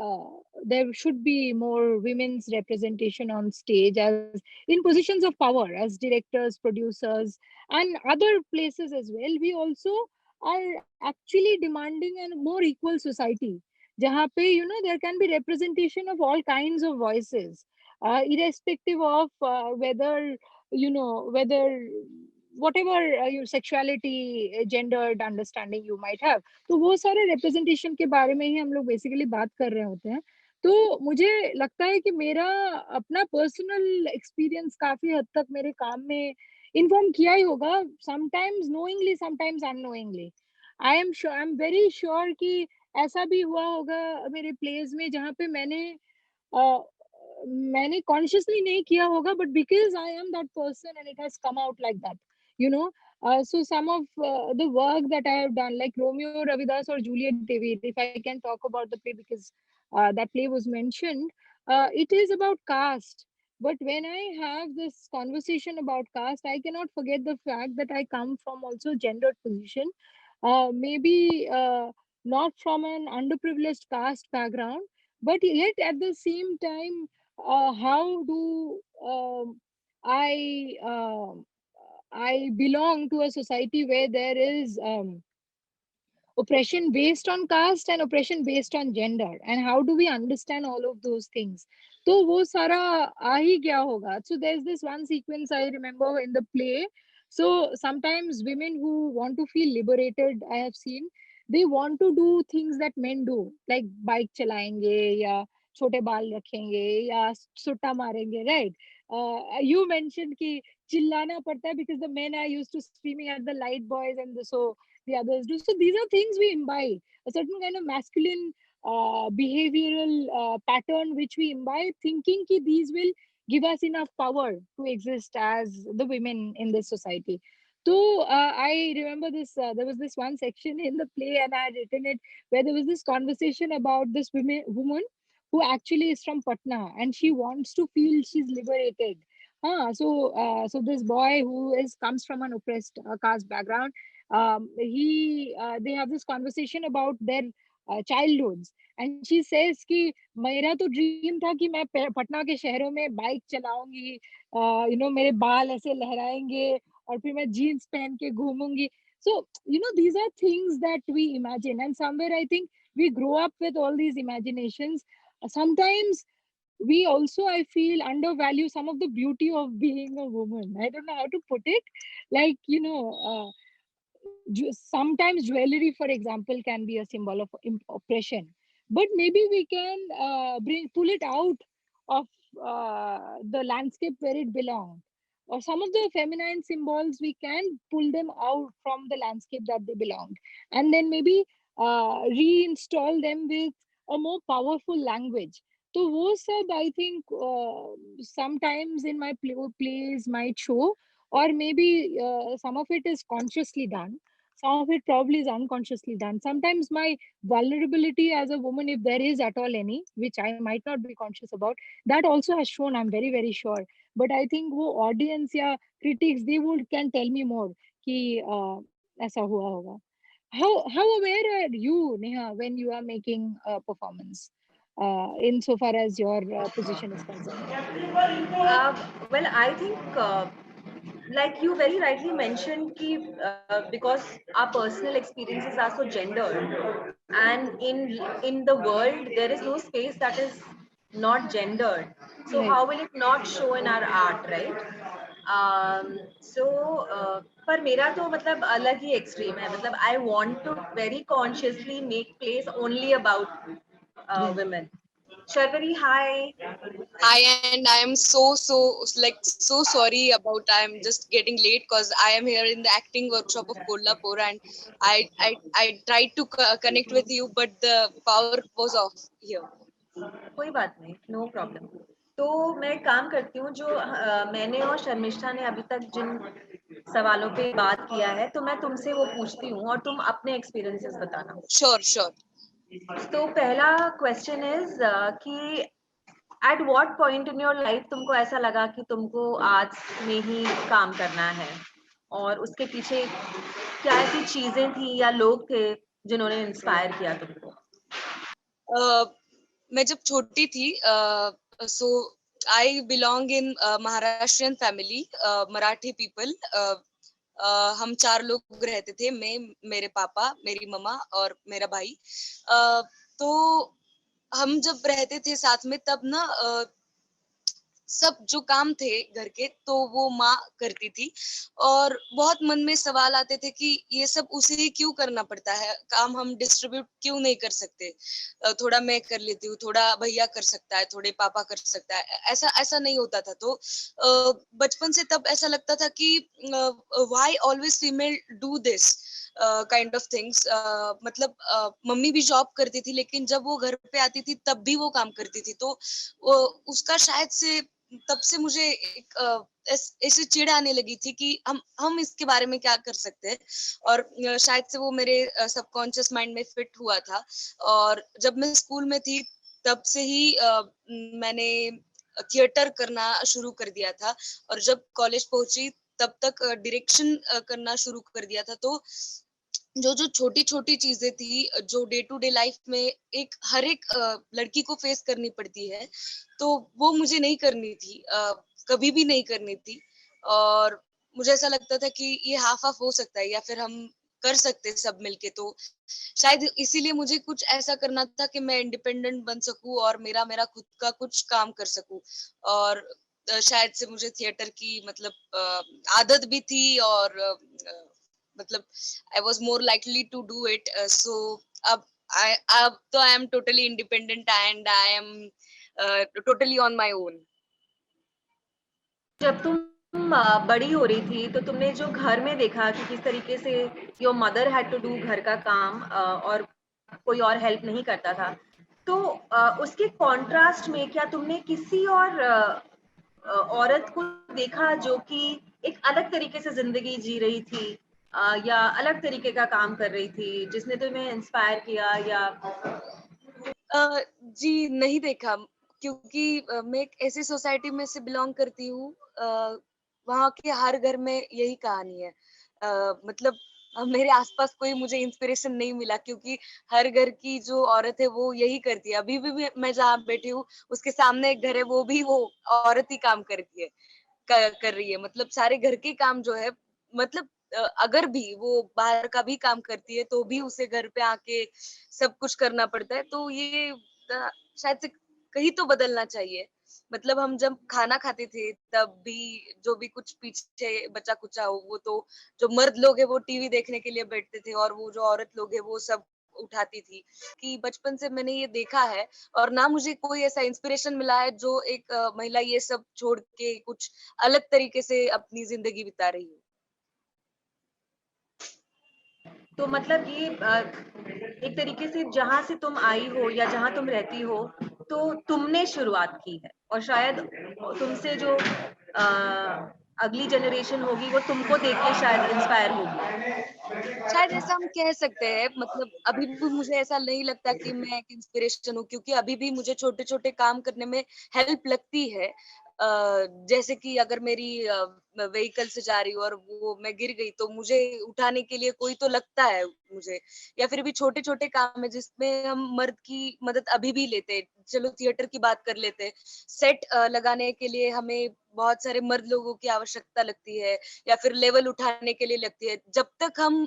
there should be more women's representation on stage as in positions of power as directors, producers, and other places as well, we also are actually demanding a more equal society, जहाँ पे there can be representation of all kinds of voices, irrespective of whether whatever your sexuality, gendered understanding you might have. तो वो सारे representation के बारे में ही हम लोग basically बात कर रहे होते हैं. तो मुझे लगता है कि मेरा अपना personal experience काफी हद तक मेरे काम में inform किया ही होगा, sometimes knowingly, sometimes unknowingly. I'm very sure कि ऐसा भी हुआ होगा मेरे plays में जहाँ पे मैंने consciously नहीं किया होगा, but because I am that person and it has come out like that, you know. So some of the work that I have done, like Romeo Ravidas or Juliet David, if I can talk about the play because that play was mentioned, it is about caste. But when I have this conversation about caste, I cannot forget the fact that I come from also gendered position, maybe not from an underprivileged caste background, but yet at the same time, how do I I belong to a society where there is oppression based on caste and oppression based on gender, and how do we understand all of those things? तो वो सारा आ ही गया होगा. So there's this one sequence I remember in the play. So sometimes women who want to feel liberated, I have seen, they want to do things that men do, like bike चलाएंगे या छोटे बाल रखेंगे या सुट्टा मारेंगे, right? You mentioned कि चिल्लाना पड़ता है because the men are used to screaming at the light boys, and so the others do. So these are things we imbibe, a certain kind of masculine behavioral pattern which we imbibe, thinking that these will give us enough power to exist as the women in this society. So I remember this. There was this one section in the play, and I had written it, where there was this conversation about this woman who actually is from Patna, and she wants to feel she's liberated. So this boy who comes from an oppressed caste background, they have this conversation about their childhoods, and she says कि मेरा तो dream था कि मैं पटना के शहरों में bike चलाऊंगी, मेरे बाल ऐसे लहराएंगे और फिर मैं जीन्स पहन के घूमूंगी. So these are things that we imagine, and somewhere I think we grow up with all these imaginations. Sometimes we also, I feel, undervalue some of the beauty of being a woman. I don't know how to put it, like sometimes jewelry, for example, can be a symbol of oppression, but maybe we can pull it out of the landscape where it belongs, or some of the feminine symbols we can pull them out from the landscape that they belong, and then maybe reinstall them with a more powerful language. So वो सब I think sometimes in my plays might show, or maybe some of it is consciously done, some of it probably is unconsciously done. Sometimes my vulnerability as a woman, if there is at all any, which I might not be conscious about, that also has shown, I'm very very sure. But I think वो audience या critics, they would can tell me more कि ऐसा हुआ होगा. How aware are you, Neha, when you are making a performance, insofar as your position is concerned? Well, I think, like you very rightly mentioned, ki, because our personal experiences are so gendered, and in the world there is no space that is not gendered. So Right. how will it not show in our art, right? So पर मेरा तो मतलब अलग ही extreme है. मतलब I want to very consciously make plays only about Right. women. Sharvari, hi. Hi, and I am so sorry about I'm just getting late because I am here in the acting workshop of Kolhapur, and I tried to connect with you, but the power was off here. कोई बात नहीं, no problem. तो मैं एक काम करती हूँ, जो मैंने और शर्मिष्ठा ने अभी तक जिन सवालों पे बात किया है, तो मैं तुमसे वो पूछती हूँ और तुम अपने एक्सपीरियंसेस बताना. Sure. तो पहला क्वेश्चन इज कि at what point in your life तुमको ऐसा लगा कि तुमको आर्ट्स में ही काम करना है, और उसके पीछे क्या ऐसी चीजें थी या लोग थे जिन्होंने इंस्पायर किया तुमको? मैं जब छोटी थी, so I belong in Maharashtrian family, Marathi people. हम 4 लोग रहते थे, मैं, मेरे पापा, मेरी मम्मा और मेरा भाई. तो हम जब रहते थे साथ में, तब ना सब जो काम थे घर के, तो वो माँ करती थी, और बहुत मन में सवाल आते थे कि ये सब उसे ही क्यों करना पड़ता है, काम हम डिस्ट्रीब्यूट क्यों नहीं कर सकते, थोड़ा मैं कर लेती हूँ, थोड़ा भैया कर सकता है, थोड़े पापा कर सकता है, ऐसा ऐसा नहीं होता था. तो बचपन से तब ऐसा लगता था कि why always female do this kind of things. मतलब मम्मी भी जॉब करती थी, लेकिन जब वो घर पे आती थी तब भी वो काम करती थी. तो उसका शायद से तब से मुझे एक ऐसी चिढ़ आने लगी थी कि हम इसके बारे में क्या कर सकते हैं, और शायद से वो मेरे सबकॉन्शियस माइंड में फिट हुआ था. और जब मैं स्कूल में थी तब से ही मैंने थिएटर करना शुरू कर दिया था, और जब कॉलेज पहुंची तब तक डायरेक्शन करना शुरू कर दिया था. तो जो छोटी छोटी चीजें थी, जो डे टू डे लाइफ में हर एक लड़की को फेस करनी पड़ती है, तो वो मुझे नहीं करनी थी, कभी भी नहीं करनी थी. और मुझे ऐसा लगता था कि ये हाफ हाफ हो सकता है, या फिर हम कर सकते हैं सब मिलके. तो शायद इसीलिए मुझे कुछ ऐसा करना था कि मैं इंडिपेंडेंट बन सकूं और मेरा मेरा खुद का कुछ काम कर सकूं. और शायद से मुझे थिएटर की मतलब आदत भी थी, और मतलब I was more likely to do it. So अब तो I am totally independent and I am totally on my own. जब तुम बड़ी हो रही थी, तो तुमने जो घर में देखा कि किस तरीके से your mother had to do घर का काम, और कोई और हेल्प नहीं करता था, तो उसके कॉन्ट्रास्ट में क्या तुमने किसी और औरत को देखा जो कि एक अलग तरीके से जिंदगी जी रही थी, या अलग तरीके का काम कर रही थी, जिसने तुम्हें इंस्पायर किया? या जी नहीं देखा, क्योंकि मैं एक ऐसी सोसाइटी में से बिलोंग करती हूँ, वहाँ के हर घर में यही कहानी है. मतलब मेरे आसपास कोई मुझे इंस्पिरेशन नहीं मिला, क्योंकि हर घर की जो औरत है वो यही करती है. अभी भी मैं जहाँ बैठी हूँ उसके सामने एक घर है, वो भी वो औरत ही काम करती है, कर रही है. मतलब सारे घर के काम जो है, मतलब अगर भी वो बाहर का भी काम करती है तो भी उसे घर पे आके सब कुछ करना पड़ता है. तो ये शायद से कहीं तो बदलना चाहिए। मतलब हम जब खाना खाते थे तब भी जो भी कुछ पीछे बचा कुचा हो, वो तो जो मर्द लोग है वो टीवी देखने के लिए बैठते थे और वो जो औरत लोग है वो सब उठाती थी। कि बचपन से मैंने ये देखा है और ना मुझे कोई ऐसा इंस्पिरेशन मिला है जो एक महिला ये सब छोड़ के कुछ अलग तरीके से अपनी जिंदगी बिता रही हो। तो मतलब ये एक तरीके से जहाँ से तुम आई हो या जहाँ तुम रहती हो, तो तुमने शुरुआत की है और शायद तुमसे जो अगली जनरेशन होगी वो तुमको देख के शायद इंस्पायर होगी। शायद ऐसा हम कह सकते हैं। मतलब अभी भी मुझे ऐसा नहीं लगता कि मैं एक इंस्पिरेशन हूँ, क्योंकि अभी भी मुझे छोटे-छोटे काम करने में हेल्प लगती है। जैसे कि अगर मेरी व्हीकल से जा रही हूँ और वो मैं गिर गई तो मुझे उठाने के लिए कोई तो लगता है मुझे, या फिर भी छोटे-छोटे काम है जिसमें हम मर्द की मदद अभी भी लेते हैं। चलो थिएटर की बात कर लेते हैं। सेट लगाने के लिए हमें बहुत सारे मर्द लोगों की आवश्यकता लगती है या फिर लेवल उठाने के लिए लगती है। जब तक हम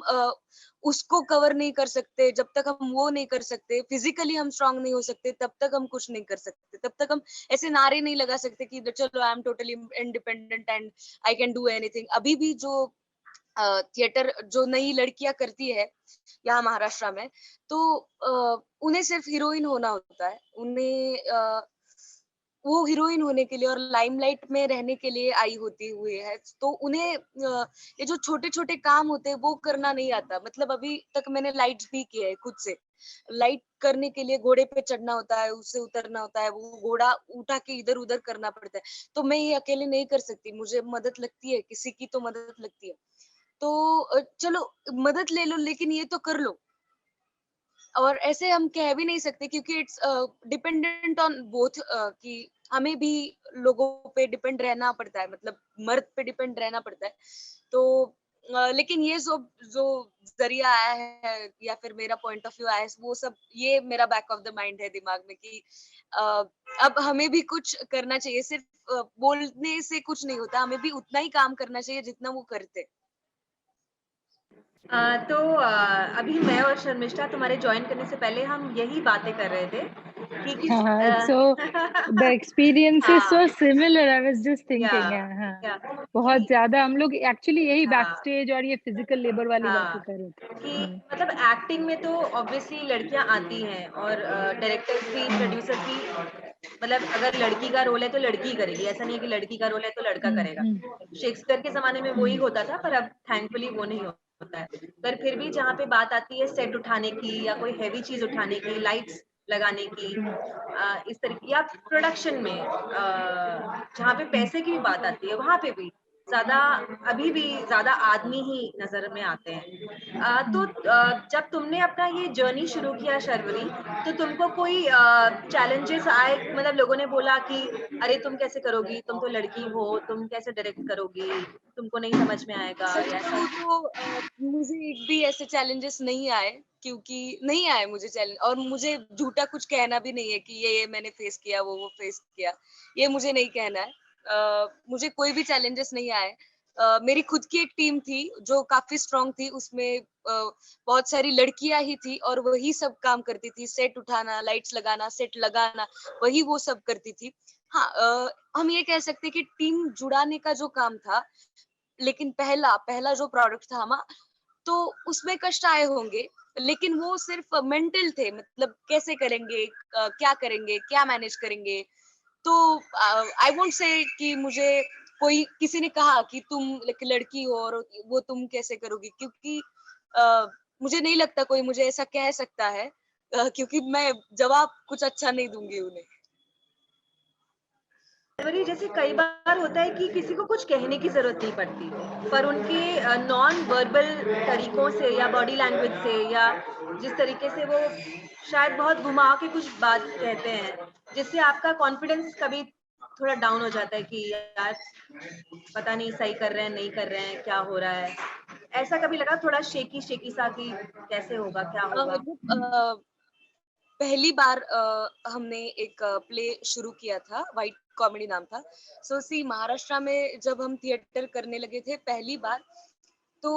उसको कवर नहीं कर सकते, जब तक हम वो नहीं कर सकते, फिजिकली हम स्ट्रांग नहीं हो सकते, तब तक हम कुछ नहीं कर सकते। तब तक हम ऐसे नारे नहीं लगा सकते कि चलो आई am totally independent and I can do anything. अभी भी जो थिएटर जो नई लड़कियां करती है यहाँ महाराष्ट्र में, तो उन्हें सिर्फ हीरोइन होना होता है। उन्हें वो हीरोइन होने के लिए और लाइमलाइट में रहने के लिए आई होती हुई है, तो उन्हें ये जो छोटे-छोटे काम होते हैं वो करना नहीं आता। मतलब अभी तक मैंने लाइट्स भी किया है खुद से। लाइट करने के लिए घोड़े पे चढ़ना होता है, उससे उतरना होता है, वो घोड़ा उठा के इधर-उधर करना पड़ता है। तो मैं ये अकेले नहीं कर सकती, मुझे मदद लगती है, किसी की तो मदद लगती है। तो चलो मदद ले लो लेकिन ये तो कर लो। और ऐसे हम कह भी नहीं सकते क्योंकि इट्स डिपेंडेंट ऑन बोथ, कि हमें भी लोगों पे डिपेंड रहना पड़ता है, मतलब मर्द पे डिपेंड रहना पड़ता है। तो लेकिन ये सब जो जरिया आया है या फिर मेरा पॉइंट ऑफ व्यू आया है, वो सब ये मेरा बैक ऑफ द माइंड है दिमाग में कि अ, अब हमें भी कुछ करना चाहिए। सिर्फ बोलने से कुछ नहीं होता, हमें भी उतना ही काम करना चाहिए जितना वो करते। तो अभी मैं और शर्मिष्ठा तुम्हारे ज्वाइन करने से पहले हम यही बातें कर रहे थे कि It's so the experience is so हाँ, similar. I was just या thinking, हाँ, या बहुत कि ज्यादा हम लोग एक्चुअली यही बैक हाँ, स्टेज और ये फिजिकल लेबर वाली बातें हाँ, कर रहे थे। कि मतलब एक्टिंग में तो ऑब्वियसली लड़कियां आती हैं और डायरेक्टर्स भी प्रोड्यूसर्स भी, मतलब अगर लड़की का रोल है तो लड़की ही करेगी, ऐसा नहीं है कि लड़की का रोल है तो लड़का करेगा। शेक्सपियर के ज़माने में वही होता था, पर अब थैंकफुली वो नहीं होता है। पर फिर भी जहाँ पे बात आती है सेट उठाने की या कोई हेवी चीज़ उठाने की, लाइट्स लगाने की, इस तरीके या प्रोडक्शन में जहाँ पे पैसे की भी बात आती है, वहाँ पे भी ज़्यादा अभी भी ज़्यादा आदमी ही नज़र में आते हैं। तो जब तुमने अपना ये जर्नी शुरू किया शर्वरी, तो तुमको कोई चैलेंजेस आए, मतलब लोगों ने बोला कि अरे तुम कैसे करोगी, तुम तो लड़की हो, तुम कैसे डायरेक्ट करोगी, तुमको नहीं समझ में आएगा सच या ऐसा? कहूँ तो मुझे एक भी ऐसे चैलेंजेस नहीं आए, क्योंकि नहीं आए मुझे चैलेंज, और मुझे झूठा कुछ कहना भी नहीं है कि ये मैंने फेस किया, वो फेस किया, ये मुझे नहीं कहना है। मुझे कोई भी चैलेंजेस नहीं आए। मेरी खुद की एक टीम थी जो काफी स्ट्रांग थी, उसमें बहुत सारी लड़कियां ही थी और वही सब काम करती थी, सेट उठाना, लाइट्स लगाना, सेट लगाना, वही वो सब करती थी। हाँ, हम ये कह सकते हैं कि टीम जुड़ाने का जो काम था, लेकिन पहला पहला जो प्रोडक्ट था हमारा, तो उसमें कष्ट आए होंगे, लेकिन वो सिर्फ मेंटल थे। मतलब कैसे करेंगे, क्या करेंगे, क्या मैनेज करेंगे। तो आई वोंट से कि मुझे कोई किसी ने कहा कि तुम लड़की हो और वो तुम कैसे करोगी, क्योंकि मुझे नहीं लगता कोई मुझे ऐसा कह सकता है, क्योंकि मैं जवाब कुछ अच्छा नहीं दूंगी उन्हें। जनवरी जैसे कई बार होता है कि किसी को कुछ कहने की ज़रूरत नहीं पड़ती, पर उनके नॉन वर्बल तरीकों से या बॉडी लैंग्वेज से या जिस तरीके से वो शायद बहुत घुमा के कुछ बात कहते हैं, जिससे आपका कॉन्फिडेंस कभी थोड़ा डाउन हो जाता है कि यार पता नहीं सही कर रहे हैं, नहीं कर रहे हैं, क्या हो रहा है? ऐसा कभी लगा थोड़ा शेकी शेकी सा कि कैसे होगा, क्या होगा? जब पहली बार हमने एक प्ले शुरू किया था, व्हाइट कॉमेडी नाम था। सो सी महाराष्ट्र में जब हम थिएटर करने लगे थे पहली बार, तो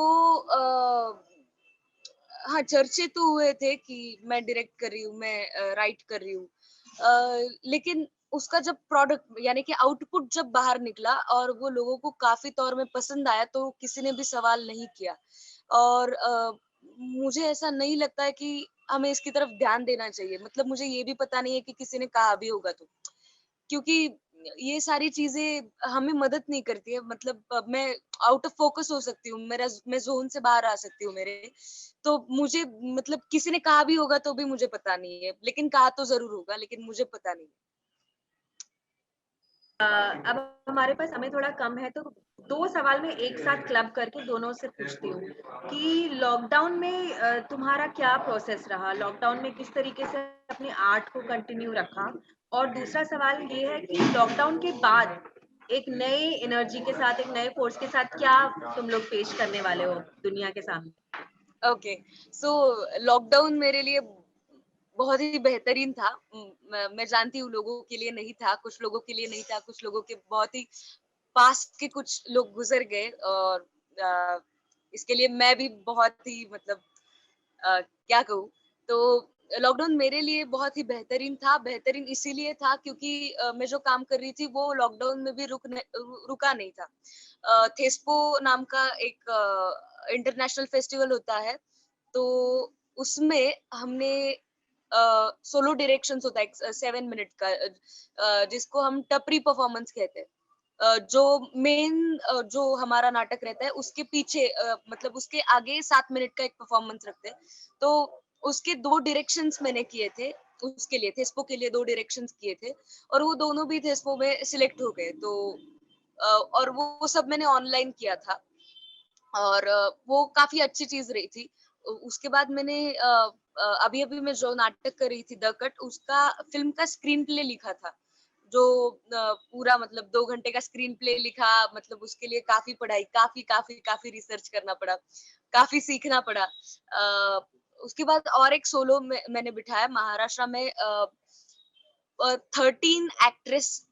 हाँ, चर्चे तो हुए थे कि मैं डायरेक्ट कर रही हूँ, मैं राइट कर रही हूँ। लेकिन उसका जब प्रोडक्ट यानी कि आउटपुट जब बाहर निकला और वो लोगों को काफी तौर में पसंद आया, तो किसी ने भी सवाल नहीं किया। और मुझे ऐसा नहीं लगता है कि हमें इसकी तरफ ध्यान देना चाहिए। मतलब मुझे ये भी पता नहीं है कि किसी ने कहा भी होगा तो, क्योंकि ये सारी चीजें हमें मदद नहीं करती है। मतलब मैं आउट ऑफ फोकस हो सकती हूँ, मैं जोन से बाहर आ सकती हूँ मेरे। तो मुझे मतलब किसी ने कहा भी होगा तो भी मुझे पता नहीं है, लेकिन कहा तो जरूर होगा, लेकिन मुझे पता नहीं है। अब हमारे पास समय थोड़ा कम है, तो 2 सवाल मैं एक साथ क्लब करके दोनों से पूछती हूँ कि लॉकडाउन में तुम्हारा क्या प्रोसेस रहा? लॉकडाउन में किस तरीके से अपने आर्ट को कंटिन्यू रखा? और दूसरा सवाल ये है कि लॉकडाउन के बाद एक नए एनर्जी के साथ, एक नए फोर्स के साथ क्या तुम लोग पेश करने वाले हो दुनिया के सामने? ओके, सो लॉकडाउन मेरे लिए बहुत ही बेहतरीन था। मैं जानती हूँ लोगों के लिए नहीं था, कुछ लोगों के लिए नहीं था, कुछ लोगों के बहुत ही पास के कुछ लोग गुजर गए, और इसके लिए मैं भी बहुत ही मतलब क्या कहूँ। तो लॉकडाउन मेरे लिए बहुत ही बेहतरीन था। बेहतरीन इसीलिए था क्योंकि मैं जो काम कर रही थी वो लॉकडाउन में भी रुका नहीं था। थेस्पो नाम का एक इंटरनेशनल फेस्टिवल होता है, तो उसमें हमने सोलो डायरेक्शंस होता है 7 मिनट का, जिसको हम टपरी परफॉर्मेंस कहते हैं। जो मेन जो हमारा नाटक रहता है उसके पीछे मतलब उसके आगे 7 मिनट का एक परफॉर्मेंस रखते हैं। तो उसके 2 डायरेक्शंस मैंने किए थे, उसके लिए थेस्पो के लिए 2 डायरेक्शंस किए थे, और वो दोनों भी थेस्पो में सिलेक्ट हो गए। तो और वो सब मैंने ऑनलाइन किया था, और वो काफी अच्छी चीज रही थी। उसके बाद मैंने अभी अभी मैं जो नाटक कर रही थी द कट, उसका फिल्म का स्क्रीन प्ले लिखा था, जो पूरा मतलब 2 घंटे का स्क्रीन प्ले लिखा। मतलब उसके लिए काफी पढ़ाई, काफी काफी काफी रिसर्च करना पड़ा, काफी सीखना पड़ा। उसके बाद और एक सोलो मैंने बिठाया महाराष्ट्र में। 13 actress,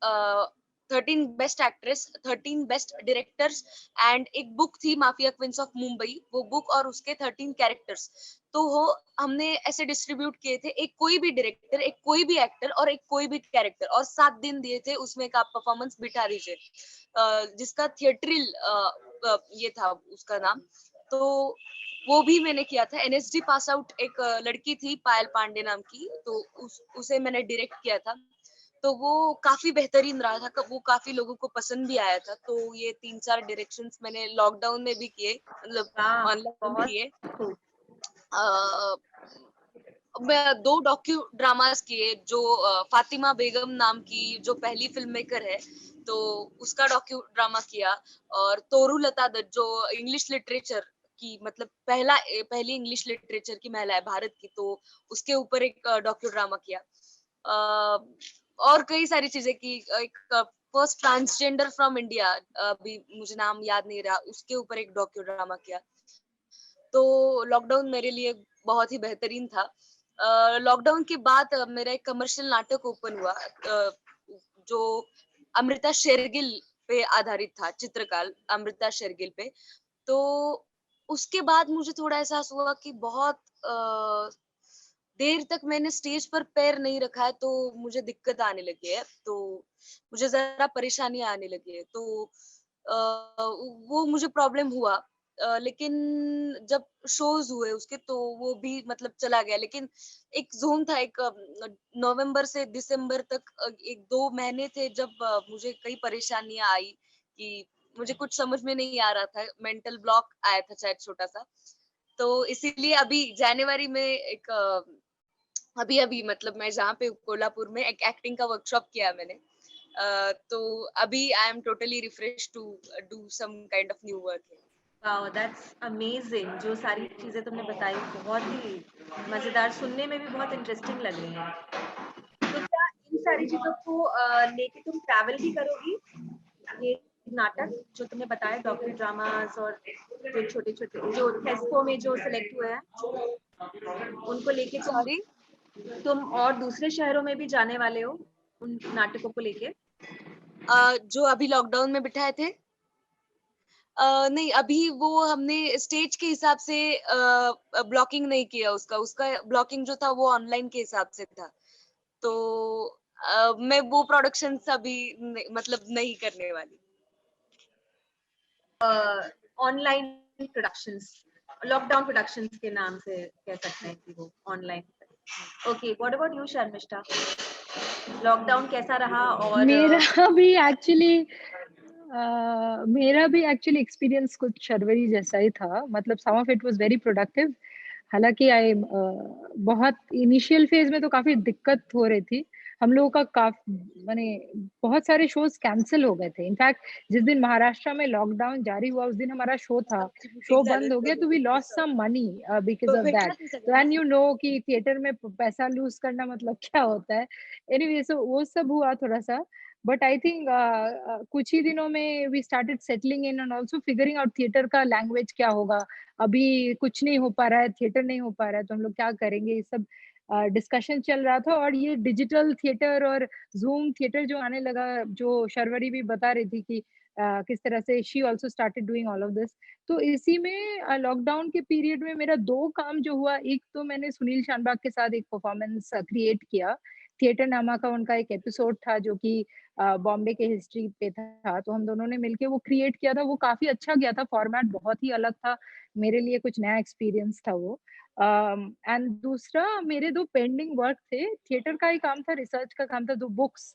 13 best actress, 13 best directors, and एक बुक थी माफिया क्वींस ऑफ मुंबई, वो बुक और उसके 13 कैरेक्टर्स। तो वो हमने ऐसे डिस्ट्रीब्यूट किए थे, एक कोई भी डायरेक्टर, एक कोई भी एक्टर और एक कोई भी कैरेक्टर, और 7 दिन दिए थे उसमें का परफॉर्मेंस बिठा दीजिए, जिसका थिएट्रिल ये था उसका नाम। तो वो भी मैंने किया था। एनएसडी पास आउट एक लड़की थी पायल पांडे नाम की, तो उसे मैंने डायरेक्ट किया था। तो वो काफी बेहतरीन रहा था, वो काफी लोगों को पसंद भी आया था। तो ये 3-4 डायरेक्शंस मैंने लॉकडाउन में भी किए, मतलब वाह! ऑनलाइन बहुत किए। खूब। मैं 2 डॉक्यू ड्रामास किए, जो फातिमा बेगम नाम की जो पहली फिल्म मेकर है, तो उसका डॉक्यू ड्रामा किया। और तोरू लता दत्त जो इंग्लिश लिटरेचर की मतलब पहली इंग्लिश लिटरेचर की महिला है भारत की, तो उसके ऊपर एक डॉक्यू ड्रामा किया। और कई सारी चीजें की। एक फर्स्ट ट्रांसजेंडर फ्रॉम इंडिया, अभी मुझे नाम याद नहीं रहा, उसके ऊपर एक डॉक्यू ड्रामा किया। तो लॉकडाउन मेरे लिए बहुत ही बेहतरीन था। लॉकडाउन के बाद मेरा एक कमर्शियल नाटक ओपन हुआ, जो अमृता शेरगिल पे आधारित था, चित्रकार अमृता शेरगिल पे। तो उसके बाद मुझे थोड़ा एहसास हुआ कि बहुत देर तक मैंने स्टेज पर पैर नहीं रखा है, तो मुझे दिक्कत आने लगी है, तो मुझे जरा परेशानी आने लगी है। तो वो मुझे प्रॉब्लम हुआ। लेकिन जब शोज हुए उसके, तो वो भी मतलब चला गया। लेकिन एक जोन था, एक नवंबर से दिसंबर तक एक 2 महीने थे जब मुझे कई परेशानियां आई कि मुझे कुछ समझ में नहीं आ रहा था, मेंटल ब्लॉक आया था शायद छोटा सा। तो इसीलिए अभी जनवरी में एक अभी अभी मतलब मैं जहाँ पे कोल्हापुर में एक एक्टिंग का वर्कशॉप किया मैंने। तो अभी I am totally refresh to do some kind of new work. Wow, that's amazing! जो सारी चीज़ें तुमने बताई बहुत ही मज़ेदार, सुनने में भी बहुत इंटरेस्टिंग लग रही हैं। तो क्या इन सारी चीज़ों को लेके तुम ट्रैवल भी करोगी? ये नाटक जो तुमने बताया, डॉक्यू ड्रामास और जो छोटे-छोटे जो थेस्को में जो सिलेक्ट हुए हैं, उनको लेके सॉरी। तुम और दूसरे शहरों में भी जाने वाले हो उन नाटकों को लेके? जो अभी लॉकडाउन में बिठाए थे, नहीं, अभी वो हमने स्टेज के हिसाब से ब्लॉकिंग नहीं किया, उसका उसका ब्लॉकिंग जो था वो ऑनलाइन के हिसाब से था। तो मैं वो प्रोडक्शन अभी मतलब नहीं करने वाली। ऑनलाइन प्रोडक्शंस, लॉकडाउन प्रोडक्शंस के नाम से कह सकते हैं कि वो online. Okay, what about you Sharmishtha? Lockdown कैसा रहा? और मेरा भी एक्चुअली एक्सपीरियंस कुछ शर्वरी जैसा ही था, मतलब some of it was very productive. हालांकि बहुत इनिशियल फेज में तो काफी दिक्कत हो रही थी हम लोगों का, माने बहुत सारे शोज कैंसिल हो गए थे। इनफैक्ट जिस दिन महाराष्ट्र में लॉकडाउन जारी हुआ उस दिन हमारा शो था, शो बंद हो गया, तो we lost some money because of that. तो एंड यू नो कि थिएटर में पैसा लूज करना मतलब क्या होता है। एनीवे, सो वो सब हुआ थोड़ा सा, बट आई थिंक कुछ ही दिनों में we started settling in and also figuring out theatre का लैंग्वेज क्या होगा। अभी कुछ नहीं हो पा रहा है, थिएटर नहीं हो पा रहा है, तो हम लोग क्या करेंगे, ये सब डिस्कशन चल रहा था। और ये डिजिटल थिएटर और जूम थिएटर जो आने लगा, जो शर्वरी भी बता रही थी कि किस तरह से she also started doing all of this. तो इसी में लॉकडाउन के पीरियड में मेरा 2 काम जो हुआ, एक तो मैंने सुनील शानबाग के साथ एक परफॉर्मेंस क्रिएट किया। थिएटर नामा का उनका एक एपिसोड था जो कि बॉम्बे के हिस्ट्री पे था, तो हम दोनों ने मिलके वो क्रिएट किया था। वो काफ़ी अच्छा गया था, फॉर्मेट बहुत ही अलग था, मेरे लिए कुछ नया एक्सपीरियंस था वो। एंड दूसरा मेरे 2 पेंडिंग वर्क थे, थिएटर का ही काम था, रिसर्च का काम था, 2 बुक्स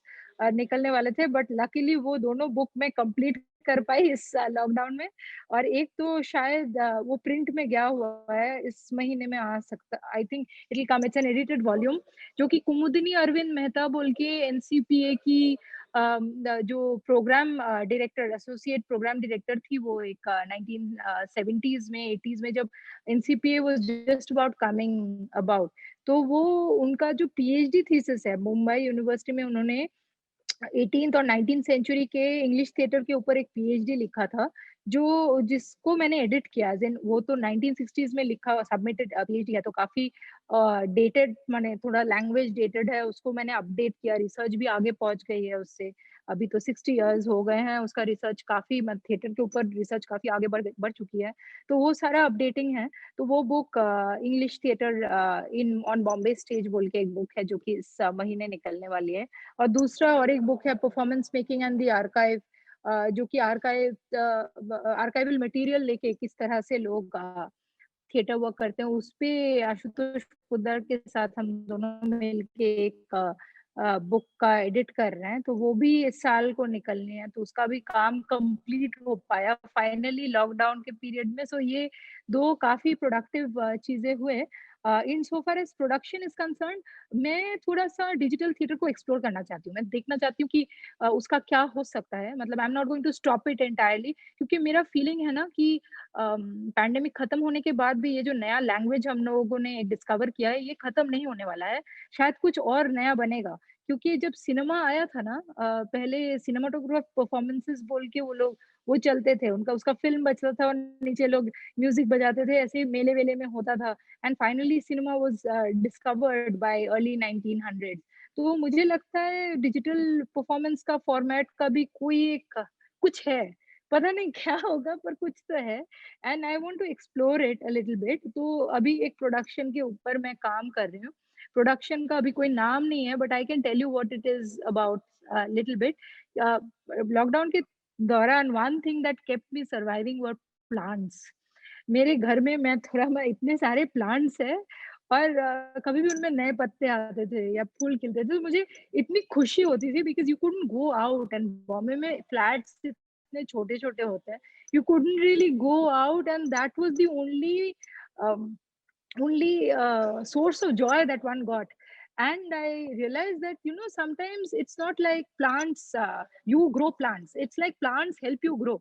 निकलने वाले थे, बट लकीली वो दोनों बुक मैं कंप्लीट कर पाई इस लॉकडाउन में। और एक तो शायद वो प्रिंट में गया हुआ है, इस महीने में आ सकता, I think it will come, it's an edited volume, जो कि कुमुदिनी अरविंद मेहता बोल के एनसीपीए की जो programme director, associate programme director थी, वो एक 1970s में 80s में जब NCPA was just about coming about, तो वो उनका जो पीएचडी थीसिस है मुंबई यूनिवर्सिटी में, उन्होंने 18th और 19th सेंचुरी के इंग्लिश थिएटर के ऊपर एक पीएचडी लिखा था, जो जिसको मैंने एडिट किया। वो तो 1960s में लिखा सबमिटेड पीएचडी है, तो काफी डेटेड, माने थोड़ा लैंग्वेज डेटेड है, उसको मैंने अपडेट किया, रिसर्च भी आगे पहुंच गई है उससे। अभी तो 60 इयर्स हो गए हैं, उसका रिसर्च काफी, थिएटर के ऊपर रिसर्च काफी आगे बढ़ चुकी है, तो वो सारा अपडेटिंग है। तो वो book English theatre in on Bombay stage बोल के एक बुक है, जो कि इस महीने निकलने वाली है। और दूसरा और एक बुक है performance making and the archive, जो कि आर्काइवल मटेरियल लेके किस तरह से लोग थिएटर वर्क करते हैं, उस पे आशुतोष कुद्दर के साथ हम दोनों मिलके एक बुक का एडिट कर रहे हैं, तो वो भी इस साल को निकलनी है, तो उसका भी काम कंप्लीट हो पाया फाइनली लॉकडाउन के पीरियड में। सो ये 2 काफी प्रोडक्टिव चीजें हुए। In so far as production is concern, मैं थोड़ा-सा डिजिटल थिएटर को एक्सप्लोर करना चाहती हूँ। मैं देखना चाहती हूँ कि उसका क्या हो सकता है। मतलब I am not going to stop it entirely, क्योंकि मेरा फीलिंग है ना कि पैंडेमिक खत्म होने के बाद भी ये जो नया लैंग्वेज हम लोगों ने डिस्कवर किया है, ये खत्म नहीं होने वाला है। शायद कुछ और नया बनेगा। क्योंकि जब सिनेमा आया था ना, पहले सिनेमेटोग्राफ परफॉर्मेंसेस बोल के वो चलते थे। उनका उसका फ़िल्म बजता था और नीचे लोग म्यूज़िक बजाते थे। ऐसे ही मेले-वेले में होता था। And finally cinema was discovered by early 1900। तो मुझे लगता है डिजिटल परफॉर्मेंस का फॉर्मेट का भी कोई एक कुछ है, पता नहीं क्या होगा, पर कुछ तो है। And I want to explore it a little bit. तो अभी एक प्रोडक्शन के ऊपर मैं काम कर रही हूँ। प्रोडक्शन का अभी कोई नाम नहीं है, but I can tell you what it is about little bit. Lockdown के दौरान one thing that kept me surviving were plants. मेरे घर में मैं इतने सारे प्लांट्स हैं, और कभी भी उनमें नए पत्ते आते थे या फूल खिलते थे, तो मुझे इतनी खुशी होती थी, because you couldn't go out, and Bombay में फ्लैट्स इतने छोटे-छोटे होते हैं। You couldn't really go out, and that was the um, only source of joy that one got. And I realized that, sometimes it's not like plants, you grow plants, it's like plants help you grow.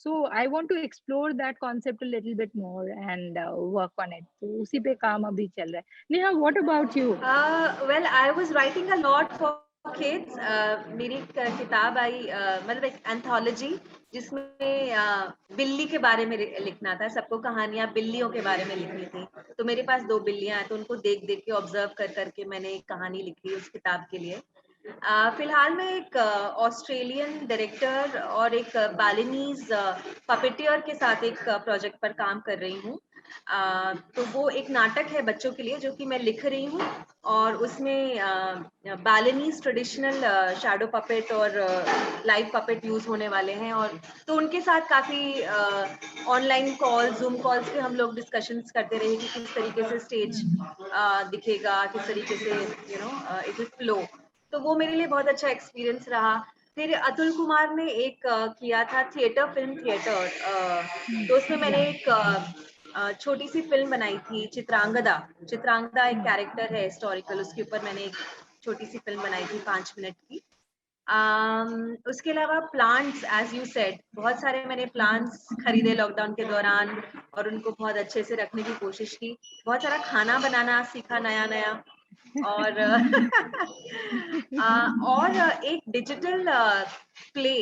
So I want to explore that concept a little bit more and work on it. तो उसी पे काम अभी चल रहा है। Neha, what about you? Well, I was writing a lot for kids. मेरी एक किताब आई, मतलब एक एंथोलॉजी, जिसमें बिल्ली के बारे में लिखना था। सबको कहानियां बिल्लियों के बारे में लिखनी थी। तो मेरे पास 2 बिल्लियां हैं, तो उनको देख देख के ऑब्जर्व कर करके मैंने एक कहानी लिखी उस किताब के लिए। फिलहाल मैं एक ऑस्ट्रेलियन डायरेक्टर और एक बालिनीज पपेटियर के साथ एक प्रोजेक्ट पर काम कर रही हूँ। तो वो एक नाटक है बच्चों के लिए जो कि मैं लिख रही हूँ, और उसमें बालिनीज ट्रेडिशनल शैडो पपेट और लाइव पपेट यूज होने वाले हैं, और तो उनके साथ काफी ऑनलाइन कॉल, जूम कॉल्स पे हम लोग डिस्कशंस करते रहे कि किस तरीके से स्टेज दिखेगा, किस तरीके से इट विल फ्लो। तो वो मेरे लिए बहुत अच्छा एक्सपीरियंस रहा। फिर अतुल कुमार ने एक किया था थिएटर, फिल्म थिएटर, तो उसमें मैंने एक छोटी सी फिल्म बनाई थी, चित्रांगदा। चित्रांगदा एक कैरेक्टर है हिस्टोरिकल, उसके ऊपर मैंने एक छोटी सी फिल्म बनाई थी 5 मिनट की। उसके अलावा प्लांट्स, एज यू सेड, बहुत सारे मैंने प्लांट्स खरीदे लॉकडाउन के दौरान और उनको बहुत अच्छे से रखने की कोशिश की। बहुत सारा खाना बनाना सीखा नया नया, और और एक डिजिटल प्ले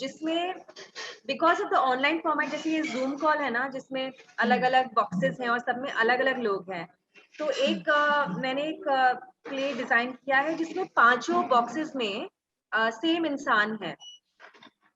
जिसमें because of the online format, जैसे ये जूम कॉल है ना, जिसमें अलग अलग बॉक्सेस हैं और सब में अलग अलग लोग हैं, तो एक मैंने एक प्ले डिजाइन किया है जिसमें 5 बॉक्सेस में सेम इंसान है,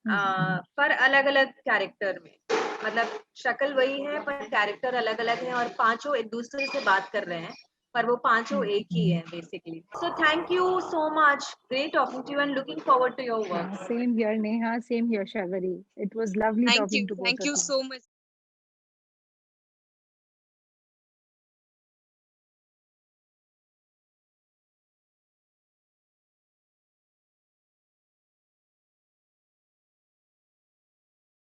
पर अलग अलग कैरेक्टर में। मतलब शक्ल वही है पर कैरेक्टर अलग अलग है, और 5 एक दूसरे से बात कर रहे हैं, पर वो 5 एक ही है basically. So thank you so much, great talking to you and looking forward to your work. Same here, Neha. Same here, Shavari. It was lovely talking to both Thank of you you. so much.